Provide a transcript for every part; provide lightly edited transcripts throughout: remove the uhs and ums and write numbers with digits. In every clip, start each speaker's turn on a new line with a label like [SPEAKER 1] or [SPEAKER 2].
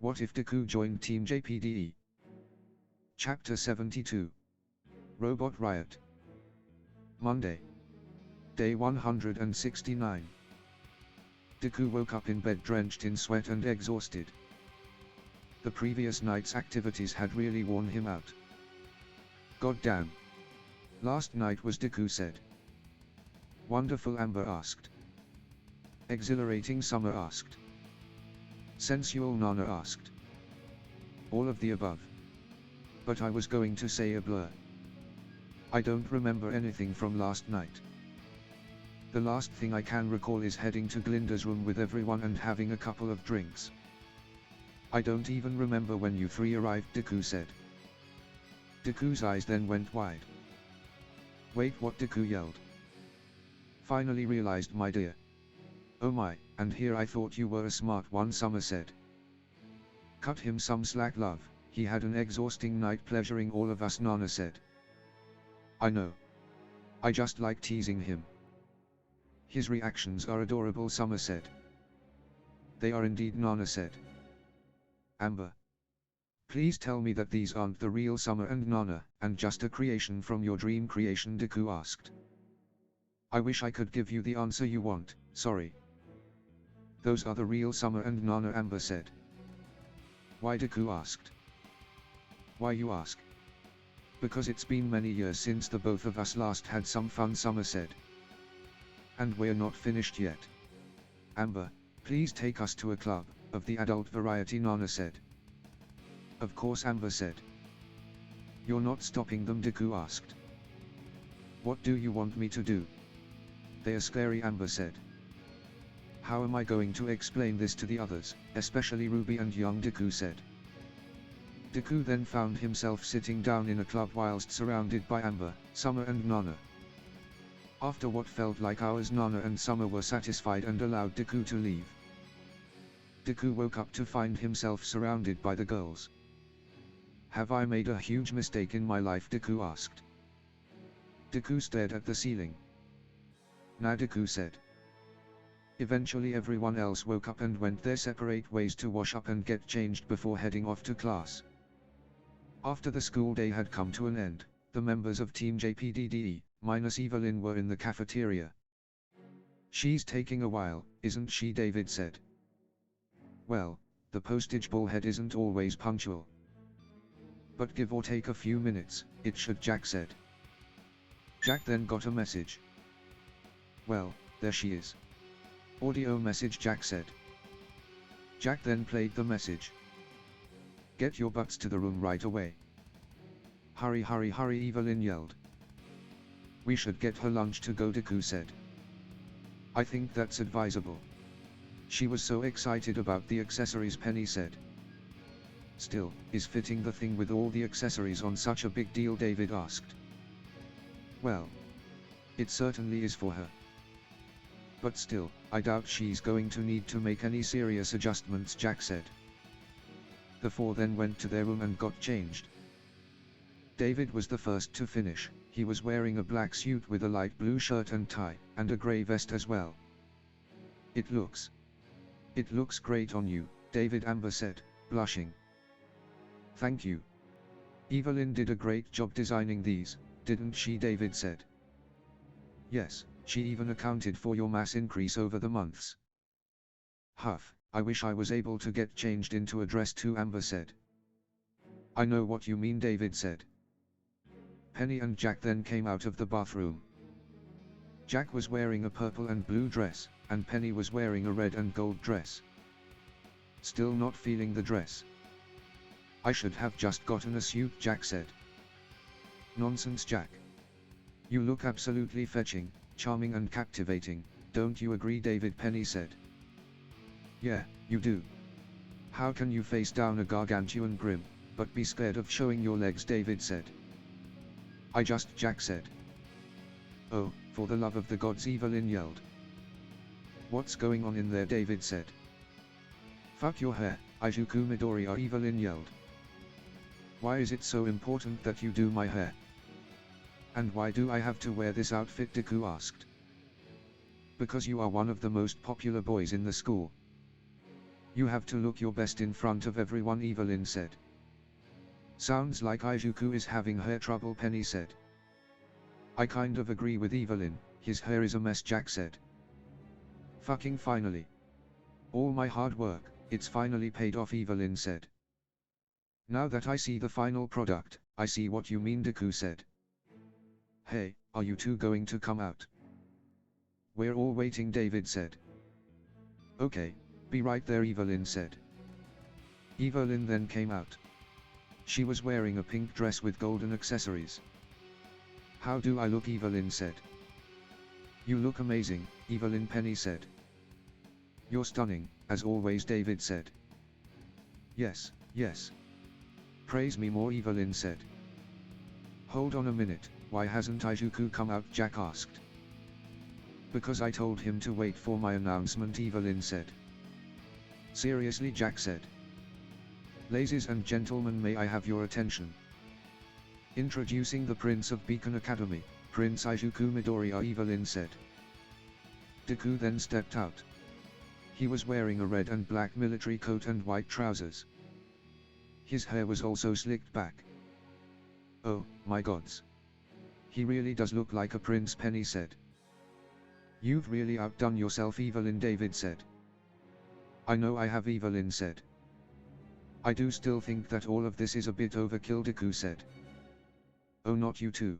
[SPEAKER 1] What if Deku joined Team JPDE? Chapter 72. Robot Riot. Monday. Day 169. Deku woke up in bed drenched in sweat and exhausted. The previous night's activities had really worn him out. God damn. Last night was, Deku said. Wonderful, Amber asked. Exhilarating, Summer asked. Sensual, Nana asked. All of the above. But I was going to say a blur. I don't remember anything from last night. The last thing I can recall is heading to Glinda's room with everyone and having a couple of drinks. I don't even remember when you three arrived, Deku said. Deku's eyes then went wide. Wait, what? Deku yelled. Finally realized, my dear. Oh my, and here I thought you were a smart one, Summer said. Cut him some slack, love, he had an exhausting night pleasuring all of us, Nana said. I know. I just like teasing him. His reactions are adorable, Summer said. They are indeed, Nana said. Amber. Please tell me that these aren't the real Summer and Nana, and just a creation from your dream creation, Deku asked. I wish I could give you the answer you want, sorry. Those are the real Summer and Nana, Amber said. Why? Deku asked. Why, you ask? Because it's been many years since the both of us last had some fun, Summer said. And we're not finished yet. Amber, please take us to a club of the adult variety, Nana said. Of course, Amber said. You're not stopping them, Deku asked. What do you want me to do? They are scary, Amber said. How am I going to explain this to the others, especially Ruby and young Deku said. Deku then found himself sitting down in a club whilst surrounded by Amber, Summer and Nana. After what felt like hours, Nana and Summer were satisfied and allowed Deku to leave. Deku woke up to find himself surrounded by the girls. Have I made a huge mistake in my life? Deku asked. Deku stared at the ceiling. Nah, Deku said. Eventually everyone else woke up and went their separate ways to wash up and get changed before heading off to class. After the school day had come to an end, the members of Team JPDE, minus Evelyn, were in the cafeteria. She's taking a while, isn't she? David said. Well, the postage bullhead isn't always punctual. But give or take a few minutes, it should, Jack said. Jack then got a message. Well, there she is. Audio message, Jack said. Jack then played the message. Get your butts to the room right away. Hurry, hurry, hurry, Evelyn yelled. We should get her lunch to go, Deku said. I think that's advisable. She was so excited about the accessories, Penny said. Still, is fitting the thing with all the accessories on such a big deal? David asked. Well, it certainly is for her. But still, I doubt she's going to need to make any serious adjustments, Jack said. The four then went to their room and got changed. David was the first to finish. He was wearing a black suit with a light blue shirt and tie, and a grey vest as well. It looks great on you, David, Amber said, blushing. Thank you. Evelyn did a great job designing these, didn't she? David said. Yes, she even accounted for your mass increase over the months. Huff, I wish I was able to get changed into a dress too, Amber said. I know what you mean, David said. Penny and Jack then came out of the bathroom. Jack was wearing a purple and blue dress, and Penny was wearing a red and gold dress. Still not feeling the dress. I should have just gotten a suit, Jack said. Nonsense, Jack. You look absolutely fetching, charming and captivating, don't you agree, David? Penny said. Yeah, you do. How can you face down a gargantuan grim, but be scared of showing your legs? David said. Jack said. Oh, for the love of the gods, Evelyn yelled. What's going on in there? David said. Fuck your hair, Izuku Midoriya, Evelyn yelled. Why is it so important that you do my hair? And why do I have to wear this outfit? Deku asked. Because you are one of the most popular boys in the school. You have to look your best in front of everyone, Evelyn said. Sounds like Izuku is having hair trouble, Penny said. I kind of agree with Evelyn, his hair is a mess, Jack said. Fucking finally. All my hard work, it's finally paid off, Evelyn said. Now that I see the final product, I see what you mean, Deku said. Hey, are you two going to come out? We're all waiting, David said. Okay, be right there, Evelyn said. Evelyn then came out. She was wearing a pink dress with golden accessories. How do I look, Evelyn said. You look amazing, Evelyn, Penny said. You're stunning, as always, David said. Yes, yes. Praise me more, Evelyn said. Hold on a minute, why hasn't Izuku come out, Jack asked. Because I told him to wait for my announcement, Evelyn said. Seriously, Jack said. Ladies and gentlemen, may I have your attention? Introducing the Prince of Beacon Academy, Prince Izuku Midoriya, Evelyn said. Deku then stepped out. He was wearing a red and black military coat and white trousers. His hair was also slicked back. Oh, my gods. He really does look like a prince, Penny said. You've really outdone yourself, Evelyn, David said. I know I have, Evelyn said. I do still think that all of this is a bit overkill, Deku said. Oh, not you too.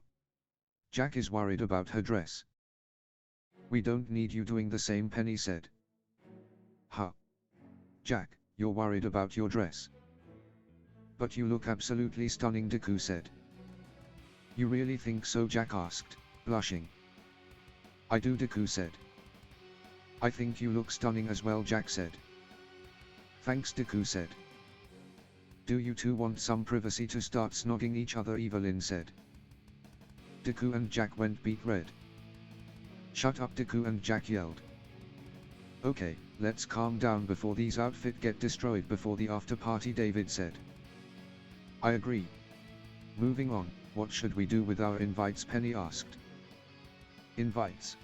[SPEAKER 1] Jack is worried about her dress. We don't need you doing the same, Penny said. Huh. Jack, you're worried about your dress. But you look absolutely stunning, Deku said. You really think so, Jack asked, blushing. I do, Deku said. I think you look stunning as well, Jack said. Thanks, Deku said. Do you two want some privacy to start snogging each other, Evelyn said. Deku and Jack went beet red. Shut up, Deku and Jack yelled. Okay, let's calm down before these outfits get destroyed before the after party, David said. I agree. Moving on, what should we do with our invites, Penny asked. Invites?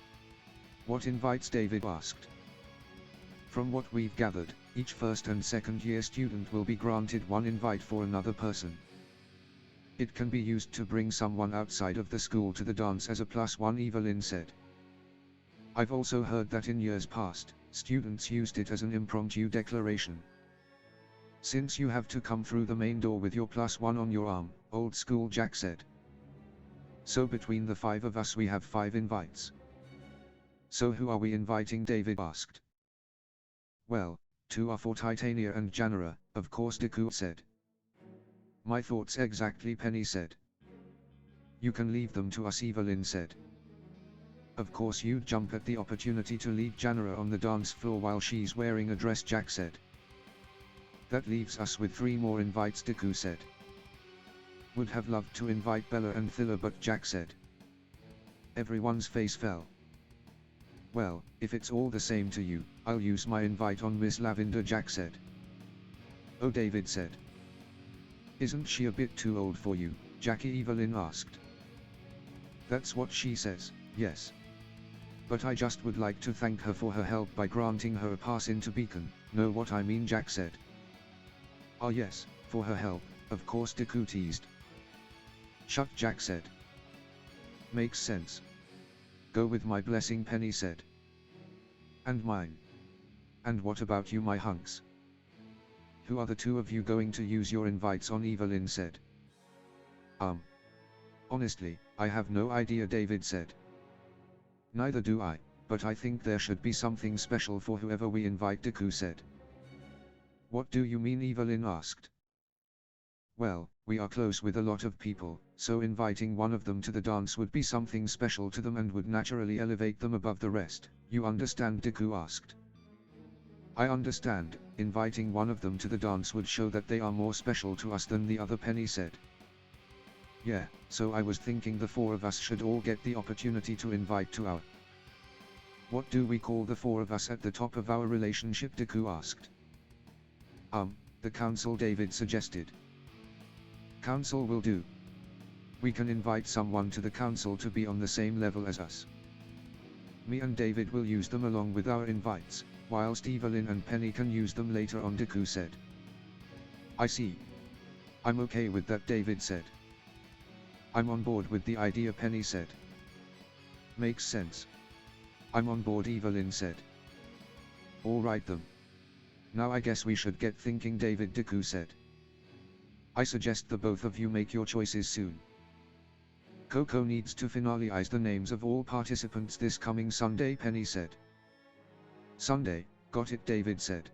[SPEAKER 1] What invites, David asked. From what we've gathered, each first and second year student will be granted one invite for another person. It can be used to bring someone outside of the school to the dance as a +1, Evelyn said. I've also heard that in years past, students used it as an impromptu declaration. Since you have to come through the main door with your +1 on your arm, old school, Jack said. So between the 5 of us we have 5 invites. So who are we inviting, David asked. Well, 2 are for Titania and Janera, of course, Deku said. My thoughts exactly, Penny said. You can leave them to us, Evelyn said. Of course you'd jump at the opportunity to lead Janera on the dance floor while she's wearing a dress, Jack said. That leaves us with 3 more invites, Deku said. Would have loved to invite Bella and Thilla, but Jack said. Everyone's face fell. Well, if it's all the same to you, I'll use my invite on Miss Lavender, Jack said. Oh, David said. Isn't she a bit too old for you, Jackie, Evelyn asked. That's what she says, yes. But I just would like to thank her for her help by granting her a pass into Beacon, know what I mean, Jack said. Ah yes, for her help, of course, Deku teased. Shut, Jack said. Makes sense. Go with my blessing, Penny said. And mine. And what about you, my hunks? Who are the 2 of you going to use your invites on, Evelyn said. Honestly, I have no idea, David said. Neither do I, but I think there should be something special for whoever we invite, Deku said. What do you mean, Evelyn asked. Well, we are close with a lot of people, so inviting one of them to the dance would be something special to them and would naturally elevate them above the rest, you understand, Deku asked. I understand, inviting one of them to the dance would show that they are more special to us than the other, Penny said. Yeah, so I was thinking the 4 of us should all get the opportunity to invite to our... What do we call the 4 of us at the top of our relationship, Deku asked. The council, David suggested. Council will do. We can invite someone to the council to be on the same level as us. Me and David will use them along with our invites. whilst Evelyn and Penny can use them later on, Deku said. I see. I'm okay with that, David said. I'm on board with the idea, Penny said. Makes sense. I'm on board, Evelyn said. Alright then. Now I guess we should get thinking, David, Deku said. I suggest the both of you make your choices soon. Coco needs to finalize the names of all participants this coming Sunday, Penny said. Sunday, got it, David said.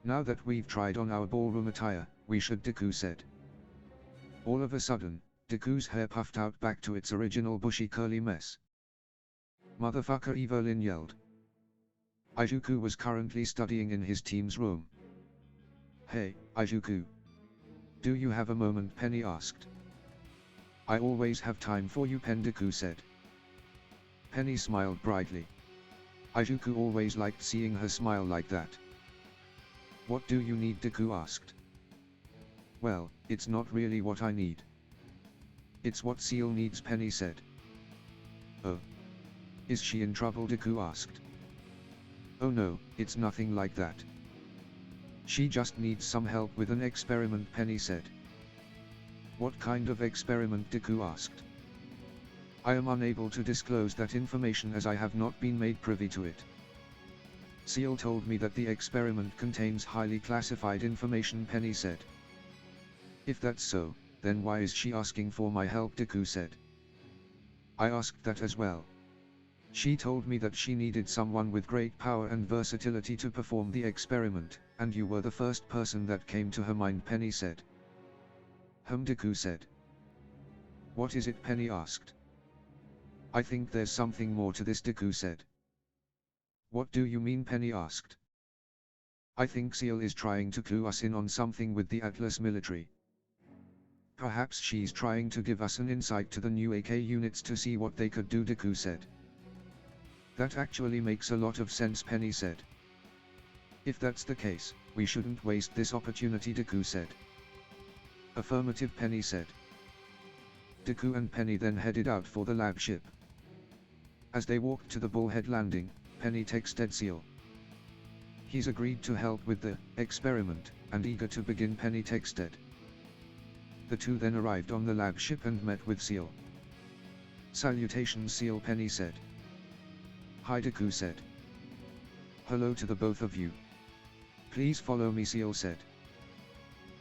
[SPEAKER 1] Now that we've tried on our ballroom attire, we should, Deku said. All of a sudden, Deku's hair puffed out back to its original bushy curly mess. Motherfucker, Evelyn yelled. Izuku was currently studying in his team's room. Hey, Izuku. Do you have a moment, Penny asked. I always have time for you, Deku said. Penny smiled brightly. Izuku always liked seeing her smile like that. What do you need, Deku asked. Well, it's not really what I need. It's what Seal needs, Penny said. Oh. Is she in trouble, Deku asked. Oh no, it's nothing like that. She just needs some help with an experiment, Penny said. What kind of experiment, Deku asked. I am unable to disclose that information as I have not been made privy to it. Seal told me that the experiment contains highly classified information, Penny said. If that's so, then why is she asking for my help, Deku said. I asked that as well. She told me that she needed someone with great power and versatility to perform the experiment, and you were the first person that came to her mind, Penny said. Deku said. What is it, Penny asked. I think there's something more to this, Deku said. What do you mean, Penny asked. I think Seal is trying to clue us in on something with the Atlas military. Perhaps she's trying to give us an insight to the new AK units to see what they could do, Deku said. That actually makes a lot of sense, Penny said. If that's the case, we shouldn't waste this opportunity, Deku said. Affirmative, Penny said. Deku and Penny then headed out for the lab ship. As they walked to the Bullhead landing, Penny texted Seal. He's agreed to help with the experiment, and eager to begin, Penny texted. The two then arrived on the lab ship and met with Seal. Salutations, Seal, Penny said. Hi, Deku said. Hello to the both of you. Please follow me, Seal said.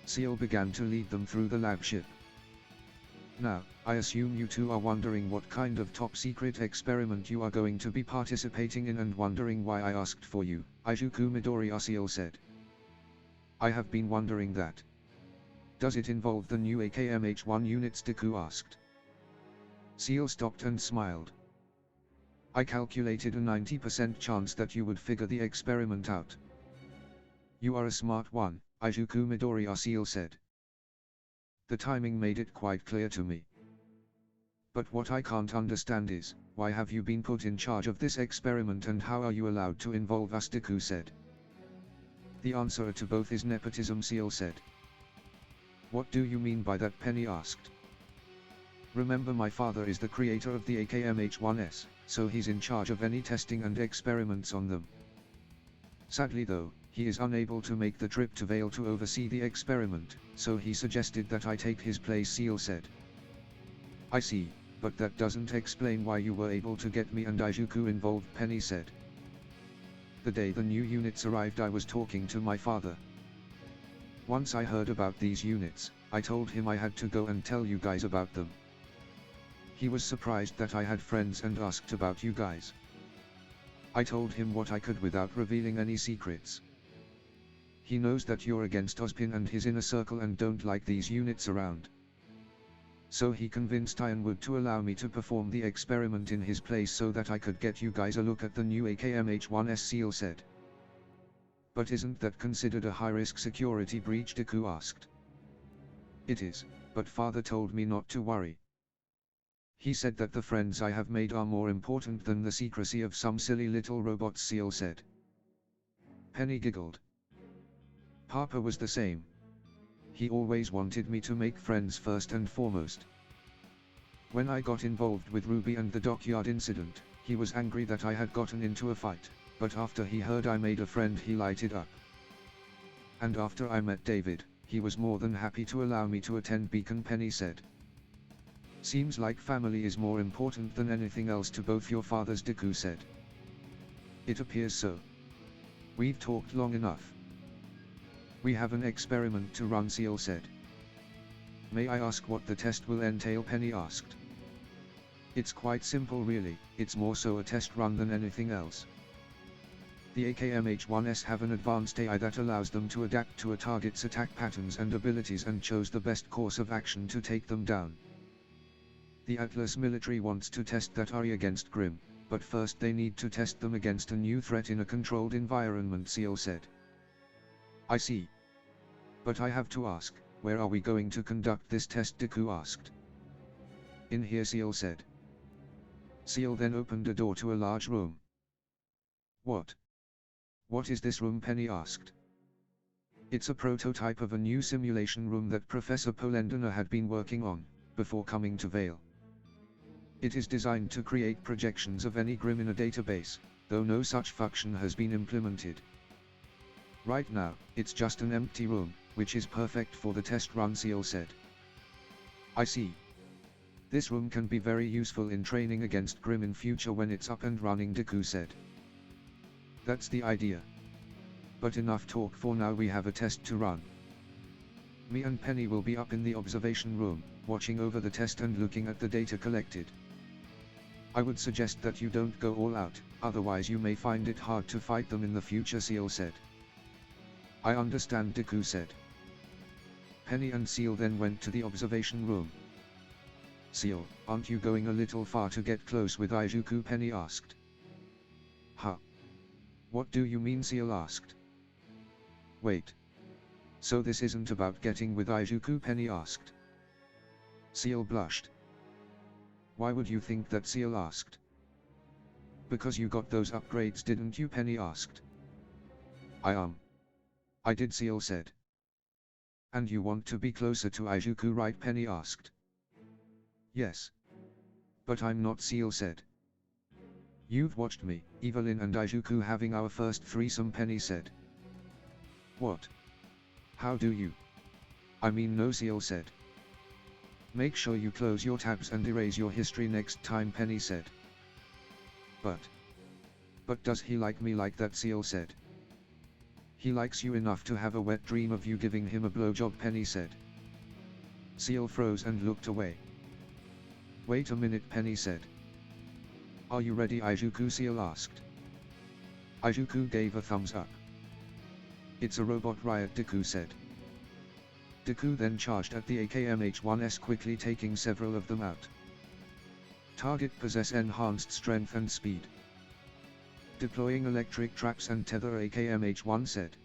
[SPEAKER 1] Seal began to lead them through the lab ship. Now, I assume you two are wondering what kind of top-secret experiment you are going to be participating in and wondering why I asked for you, Izuku Midoriya, Seal said. I have been wondering that. Does it involve the new AKMH-1 units, Deku asked. Seal stopped and smiled. I calculated a 90% chance that you would figure the experiment out. You are a smart one, Izuku Midoriya, Seal said. The timing made it quite clear to me. But what I can't understand is, why have you been put in charge of this experiment and how are you allowed to involve us, Deku said. The answer to both is nepotism, Seal said. What do you mean by that, Penny asked. Remember, my father is the creator of the AKMH-1S, so he's in charge of any testing and experiments on them. Sadly though, he is unable to make the trip to Vale to oversee the experiment, so he suggested that I take his place, Seal said. I see, but that doesn't explain why you were able to get me and Izuku involved, Penny said. The day the new units arrived, I was talking to my father. Once I heard about these units, I told him I had to go and tell you guys about them. He was surprised that I had friends and asked about you guys. I told him what I could without revealing any secrets. He knows that you're against Ozpin and his inner circle and don't like these units around. So he convinced Ironwood to allow me to perform the experiment in his place so that I could get you guys a look at the new AKMH-1S, Seal said. But isn't that considered a high-risk security breach, Deku asked. It is, but father told me not to worry. He said that the friends I have made are more important than the secrecy of some silly little robots, Seal said. Penny giggled. Papa was the same. He always wanted me to make friends first and foremost. When I got involved with Ruby and the dockyard incident, he was angry that I had gotten into a fight. but after he heard I made a friend he lighted up. And after I met David, he was more than happy to allow me to attend Beacon, Penny said. Seems like family is more important than anything else to both your fathers, Deku said. It appears so. We've talked long enough. We have an experiment to run, Seal said. May I ask what the test will entail, Penny asked. It's quite simple really, it's more so a test run than anything else. The AKMH-1s have an advanced AI that allows them to adapt to a target's attack patterns and abilities and chose the best course of action to take them down. The Atlas military wants to test that AI against Grim, but first they need to test them against a new threat in a controlled environment, Seal said. I see. But I have to ask, where are we going to conduct this test, Deku asked. In here, Seal said. Seal then opened a door to a large room. What? What is this room, Penny asked. It's a prototype of a new simulation room that Professor Polendina had been working on, before coming to Vale. It is designed to create projections of any Grim in a database, though no such function has been implemented. Right now, it's just an empty room, which is perfect for the test run, Seal said. I see. This room can be very useful in training against Grim in future when it's up and running, Deku said. That's the idea. But enough talk for now, we have a test to run. Me and Penny will be up in the observation room, watching over the test and looking at the data collected. I would suggest that you don't go all out, otherwise you may find it hard to fight them in the future, Seal said. I understand, Deku said. Penny and Seal then went to the observation room. Seal, aren't you going a little far to get close with Izuku, Penny asked. Huh? What do you mean, Seal asked. Wait. So this isn't about getting with Izuku, Penny asked. Seal blushed. Why would you think that, Seal asked. Because you got those upgrades, didn't you, Penny asked. I did, Seal said. And you want to be closer to Izuku, right, Penny asked. Yes. But I'm not, Seal said. You've watched me, Evelyn and Izuku having our first threesome, Penny said. What? How do you? I mean no, Seal said. Make sure you close your tabs and erase your history next time, Penny said. But does he like me like that, Seal said. He likes you enough to have a wet dream of you giving him a blowjob, Penny said. Seal froze and looked away. Wait a minute, Penny said. Are you ready, Izuku, Seal asked. Izuku gave a thumbs up. It's a robot, Riot, Deku said. Deku then charged at the AKMH-1s, quickly taking several of them out. Target possess enhanced strength and speed. Deploying electric traps and tether, AKMH-1 said.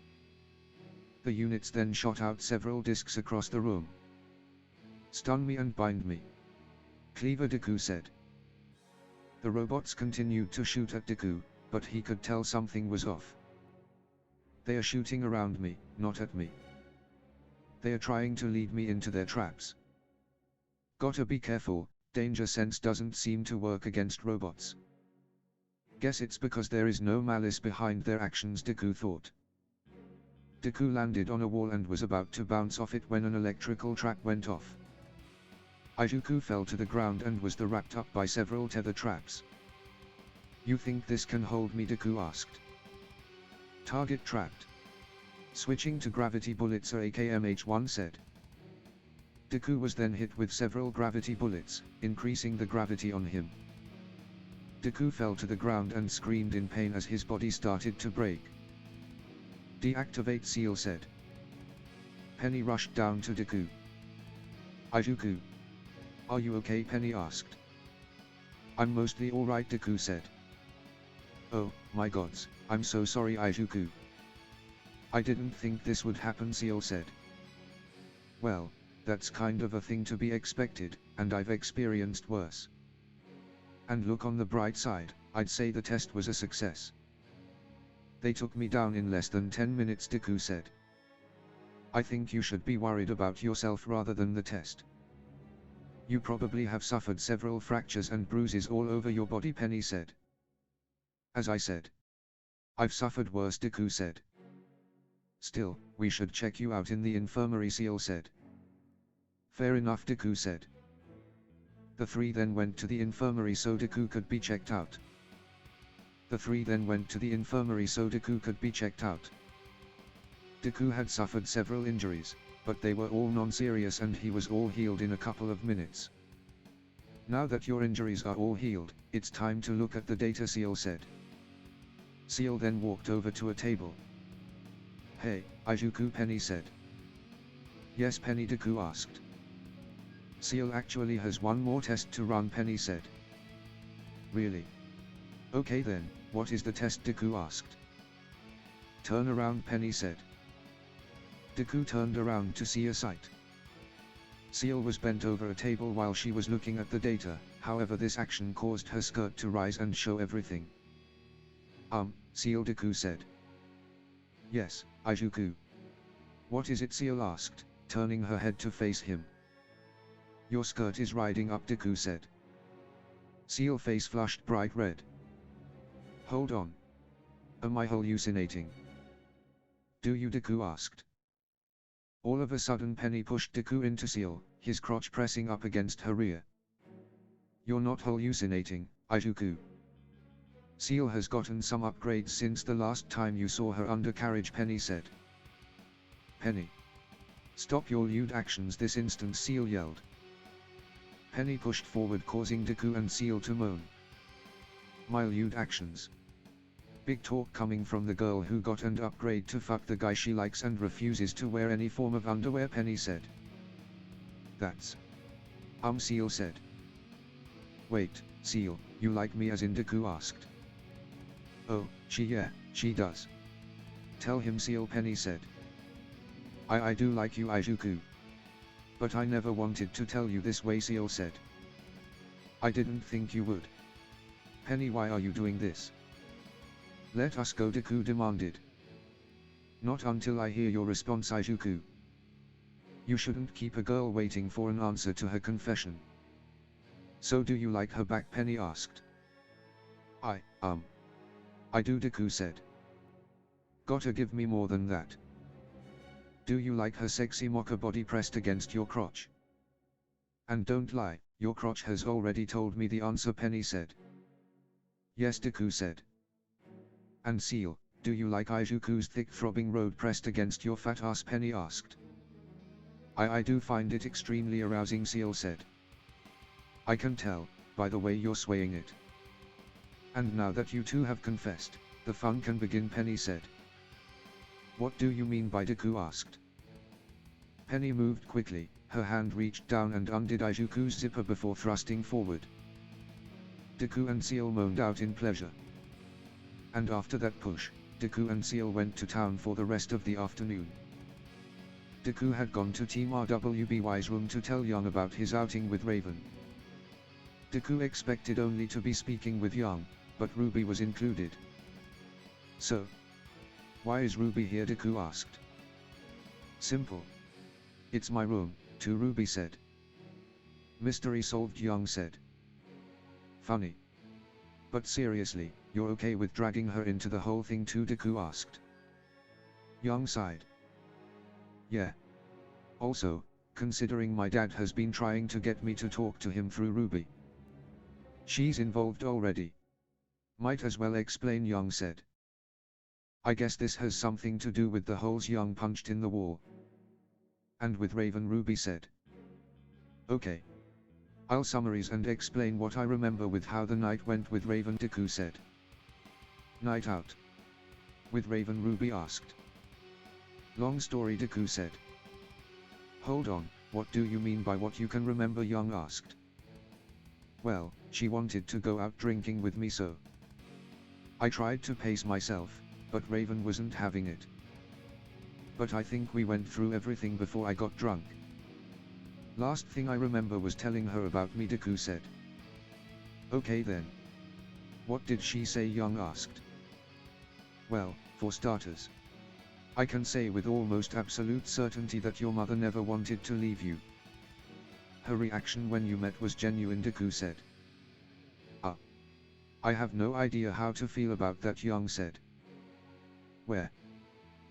[SPEAKER 1] The units then shot out several discs across the room. Stun me and bind me. Cleaver, Deku said. The robots continued to shoot at Deku, but he could tell something was off. They are shooting around me, not at me. They are trying to lead me into their traps. Gotta be careful, danger sense doesn't seem to work against robots. Guess it's because there is no malice behind their actions, Deku thought. Deku landed on a wall and was about to bounce off it when an electrical trap went off. Izuku fell to the ground and was wrapped up by several tether traps. You think this can hold me, Deku asked. Target trapped. Switching to gravity bullets, AKMH-1 said. Deku was then hit with several gravity bullets, increasing the gravity on him. Deku fell to the ground and screamed in pain as his body started to break. Deactivate, Seal said. Penny rushed down to Deku. Izuku. Are you okay, Penny asked. I'm mostly alright, Deku said. Oh, my gods, I'm so sorry, Izuku. I didn't think this would happen, Seal said. Well, that's kind of a thing to be expected, and I've experienced worse. And look on the bright side, I'd say the test was a success. They took me down in less than 10 minutes, Deku said. I think you should be worried about yourself rather than the test. You probably have suffered several fractures and bruises all over your body, Penny said. As I said. I've suffered worse, Deku said. Still, we should check you out in the infirmary, Seal said. Fair enough, Deku said. The three then went to the infirmary so Deku could be checked out. Deku had suffered several injuries, but they were all non-serious and he was all healed in a couple of minutes. Now that your injuries are all healed, it's time to look at the data, Seal said. Seal then walked over to a table. Hey, Izuku, Penny said. Yes, Penny, Deku asked. Seal actually has one more test to run, Penny said. Really? Okay then, what is the test, Deku asked. Turn around, Penny said. Deku turned around to see a sight. Seal was bent over a table while she was looking at the data, however this action caused her skirt to rise and show everything. Seal, Deku said. Yes, Izuku. What is it, Seal asked, turning her head to face him. Your skirt is riding up, Deku said. Seal face flushed bright red. Hold on. Am I hallucinating? Do you, Deku asked. All of a sudden Penny pushed Deku into Seal, his crotch pressing up against her rear. You're not hallucinating, Izuku. Seal has gotten some upgrades since the last time you saw her undercarriage, Penny said. Penny. Stop your lewd actions this instant, Seal yelled. Penny pushed forward causing Deku and Seal to moan. My lewd actions. Big talk coming from the girl who got an upgrade to fuck the guy she likes and refuses to wear any form of underwear, Penny said. That's. Seal said. Wait, Seal, you like me as in, Deku asked. Oh, she does. Tell him, Seal, Penny said. I do like you, Izuku. But I never wanted to tell you this way, Seal said. I didn't think you would. Penny, why are you doing this? Let us go, Deku demanded. Not until I hear your response, Izuku. You shouldn't keep a girl waiting for an answer to her confession. So do you like her back, Penny asked. I do, Deku said. Gotta give me more than that. Do you like her sexy mocha body pressed against your crotch? And don't lie, your crotch has already told me the answer, Penny said. Yes, Deku said. And Seal, do you like Izuku's thick throbbing road pressed against your fat ass, Penny asked. I do find it extremely arousing, Seal said. I can tell, by the way you're swaying it. And now that you two have confessed, the fun can begin, Penny said. What do you mean by, Deku asked. Penny moved quickly, her hand reached down and undid Izuku's zipper before thrusting forward. Deku and Seal moaned out in pleasure. And after that push, Deku and Seal went to town for the rest of the afternoon. Deku had gone to Team RWBY's room to tell Young about his outing with Raven. Deku expected only to be speaking with Young, but Ruby was included. So, why is Ruby here, Deku asked. Simple. It's my room, too, Ruby said. Mystery solved, Young said. Funny. But seriously, you're okay with dragging her into the whole thing too, Deku asked. Young sighed. Yeah. Also, considering my dad has been trying to get me to talk to him through Ruby. She's involved already. Might as well explain, Young said. I guess this has something to do with the holes Young punched in the wall. And with Raven, Ruby said. Okay. I'll summarize and explain what I remember with how the night went with Raven, Deku said. Night out. With Raven, Ruby asked. Long story, Deku said. Hold on, what do you mean by what you can remember, Young asked. Well, she wanted to go out drinking with me, so I tried to pace myself, but Raven wasn't having it. But I think we went through everything before I got drunk. Last thing I remember was telling her about me, Deku said. Okay then. What did she say, Young asked. Well, for starters, I can say with almost absolute certainty that your mother never wanted to leave you. Her reaction when you met was genuine, Deku said. I have no idea how to feel about that, Young said. Where?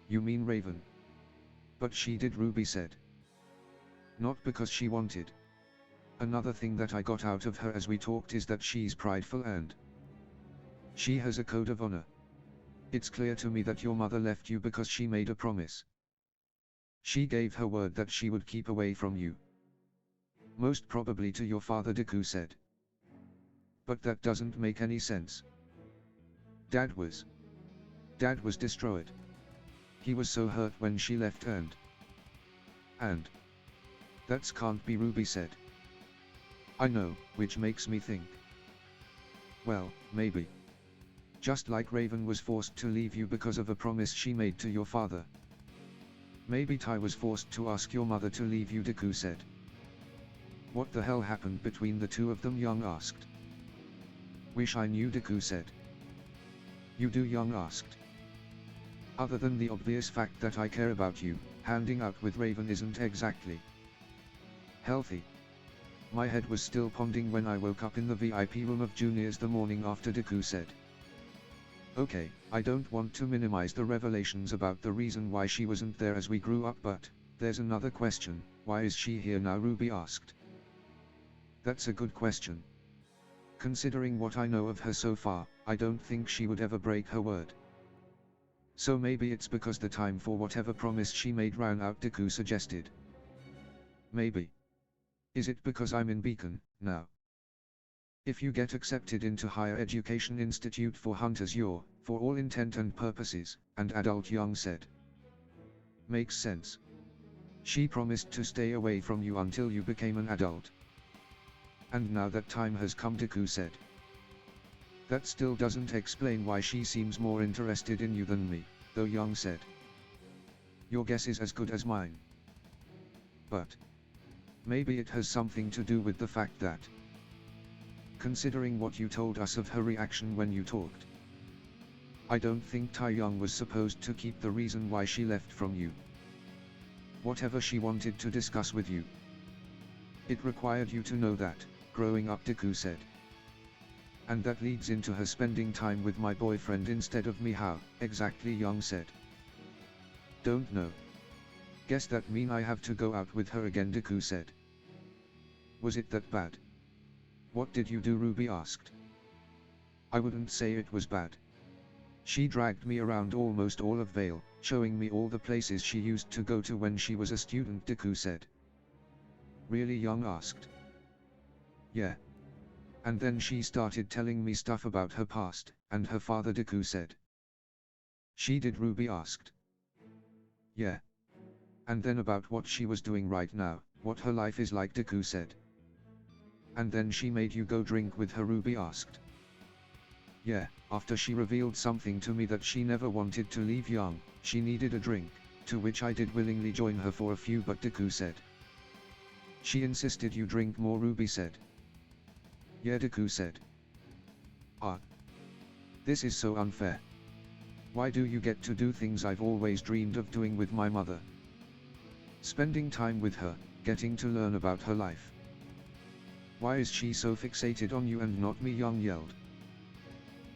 [SPEAKER 1] You mean Raven? But she did, Ruby said. Not because she wanted. Another thing that I got out of her as we talked is that she's prideful and she has a code of honor. It's clear to me that your mother left you because she made a promise. She gave her word that she would keep away from you. Most probably to your father, Deku said. But that doesn't make any sense. Dad was destroyed. He was so hurt when she left and that's can't be, Ruby said. I know, which makes me think. Well, maybe. Just like Raven was forced to leave you because of a promise she made to your father. Maybe Tai was forced to ask your mother to leave you, Deku said. What the hell happened between the two of them, Young asked. Wish I knew, Deku said. You do, Young asked. Other than the obvious fact that I care about you, handing out with Raven isn't exactly healthy. My head was still pounding when I woke up in the VIP room of juniors the morning after, Deku said. Okay, I don't want to minimize the revelations about the reason why she wasn't there as we grew up, but there's another question. Why is she here now, Ruby asked. That's a good question. Considering what I know of her so far, I don't think she would ever break her word. So maybe it's because the time for whatever promise she made ran out, Deku suggested. Maybe. Is it because I'm in Beacon now? If you get accepted into higher education institute for hunters, you're, for all intent and purposes, an adult, Young said. Makes sense. She promised to stay away from you until you became an adult. And now that time has come, Deku said. That still doesn't explain why she seems more interested in you than me, though, Young said. Your guess is as good as mine. But maybe it has something to do with the fact that, considering what you told us of her reaction when you talked, I don't think Tai Young was supposed to keep the reason why she left from you. Whatever she wanted to discuss with you, it required you to know that, growing up, Deku said. And that leads into her spending time with my boyfriend instead of me. How exactly, Young said. Don't know. Guess that mean I have to go out with her again, Deku said. Was it that bad? What did you do, Ruby asked. I wouldn't say it was bad. She dragged me around almost all of Vale, showing me all the places she used to go to when she was a student, Deku said. Really, Young asked. Yeah. And then she started telling me stuff about her past, and her father, Deku said. She did, Ruby asked. Yeah. And then about what she was doing right now, what her life is like, Deku said. And then she made you go drink with her, Ruby asked. Yeah, after she revealed something to me that she never wanted to leave Young, she needed a drink, to which I did willingly join her for a few, but Deku said. She insisted you drink more, Ruby said. Yeah, Deku said. Ah. This is so unfair. Why do you get to do things I've always dreamed of doing with my mother? Spending time with her, getting to learn about her life. Why is she so fixated on you and not me, Young yelled.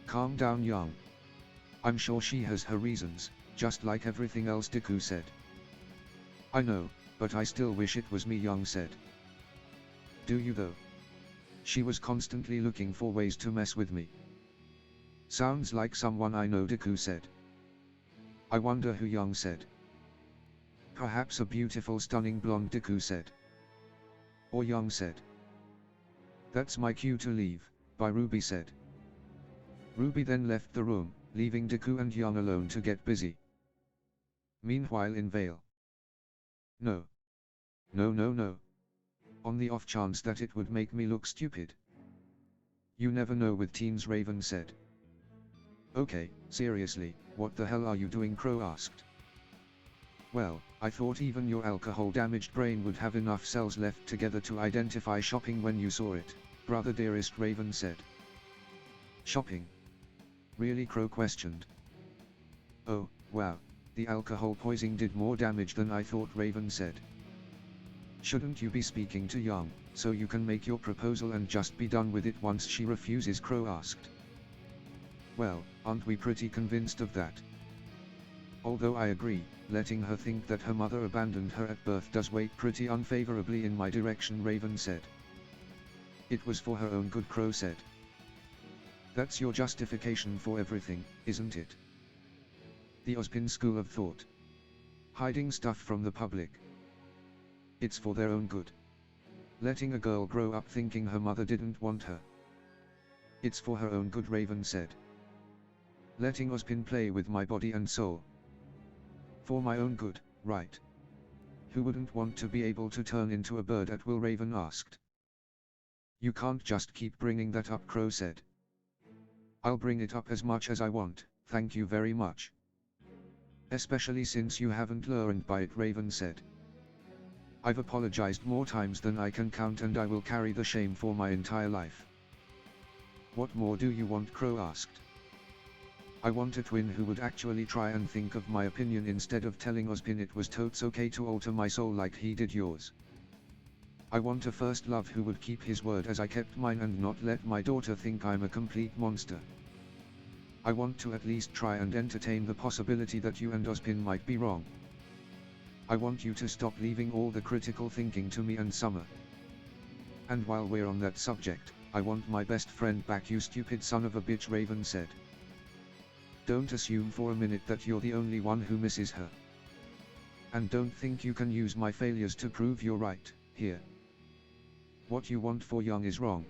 [SPEAKER 1] Calm down, Young. I'm sure she has her reasons, just like everything else, Deku said. I know, but I still wish it was me, Young said. Do you though? She was constantly looking for ways to mess with me. Sounds like someone I know, Deku said. I wonder who, Young said. Perhaps a beautiful, stunning blonde, Deku said. Or Young said. That's my cue to leave, bye, Ruby said. Ruby then left the room, leaving Deku and Young alone to get busy. Meanwhile in Vale. No. No, no, no. On the off chance that it would make me look stupid. You never know with teens, Raven said. Okay, seriously, what the hell are you doing, Qrow asked. Well, I thought even your alcohol-damaged brain would have enough cells left together to identify shopping when you saw it, brother dearest, Raven said. Shopping? Really, Qrow questioned. Oh, wow, the alcohol poisoning did more damage than I thought, Raven said. Shouldn't you be speaking to Young, so you can make your proposal and just be done with it once she refuses, Qrow asked. Well, aren't we pretty convinced of that? Although I agree, letting her think that her mother abandoned her at birth does weigh pretty unfavorably in my direction, Raven said. It was for her own good, Qrow said. That's your justification for everything, isn't it? The Ozpin school of thought. Hiding stuff from the public. It's for their own good. Letting a girl grow up thinking her mother didn't want her. It's for her own good, Raven said. Letting Ozpin play with my body and soul. For my own good, right? Who wouldn't want to be able to turn into a bird at will, Raven asked. You can't just keep bringing that up, Qrow said. I'll bring it up as much as I want, thank you very much. Especially since you haven't learned by it, Raven said. I've apologized more times than I can count, and I will carry the shame for my entire life. What more do you want, Qrow asked. I want a twin who would actually try and think of my opinion instead of telling Ozpin it was totes okay to alter my soul like he did yours. I want a first love who would keep his word as I kept mine and not let my daughter think I'm a complete monster. I want to at least try and entertain the possibility that you and Ozpin might be wrong. I want you to stop leaving all the critical thinking to me and Summer. And while we're on that subject, I want my best friend back, you stupid son of a bitch, Raven said. Don't assume for a minute that you're the only one who misses her. And don't think you can use my failures to prove you're right, here. What you want for Young is wrong.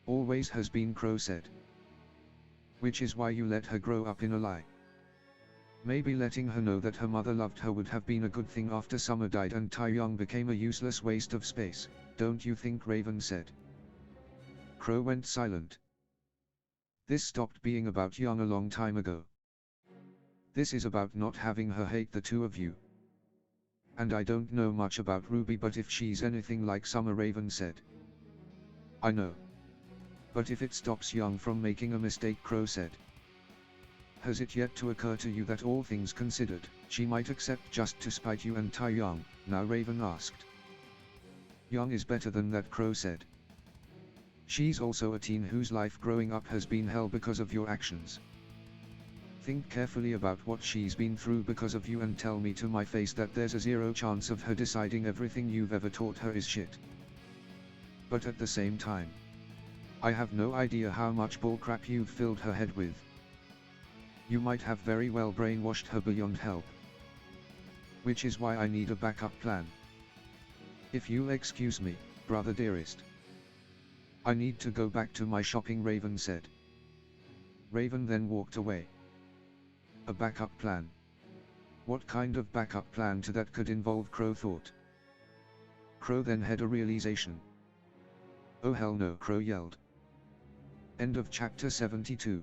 [SPEAKER 1] Always has been, Qrow said. Which is why you let her grow up in a lie. Maybe letting her know that her mother loved her would have been a good thing after Summer died and Young became a useless waste of space, don't you think, Raven said. Qrow went silent. This stopped being about Young a long time ago. This is about not having her hate the two of you. And I don't know much about Ruby, but if she's anything like Summer, Raven said. I know. But if it stops Young from making a mistake, Qrow said. Has it yet to occur to you that all things considered, she might accept just to spite you and Young, now, Raven asked. Young is better than that, Qrow said. She's also a teen whose life growing up has been hell because of your actions. Think carefully about what she's been through because of you and tell me to my face that there's a 0 chance of her deciding everything you've ever taught her is shit. But at the same time, I have no idea how much bullcrap you've filled her head with. You might have very well brainwashed her beyond help. Which is why I need a backup plan. If you'll excuse me, brother dearest. I need to go back to my shopping, Raven said. Raven then walked away. A backup plan. What kind of backup plan to that could involve, Qrow thought. Qrow then had a realization. Oh hell no, Qrow yelled. End of chapter 72.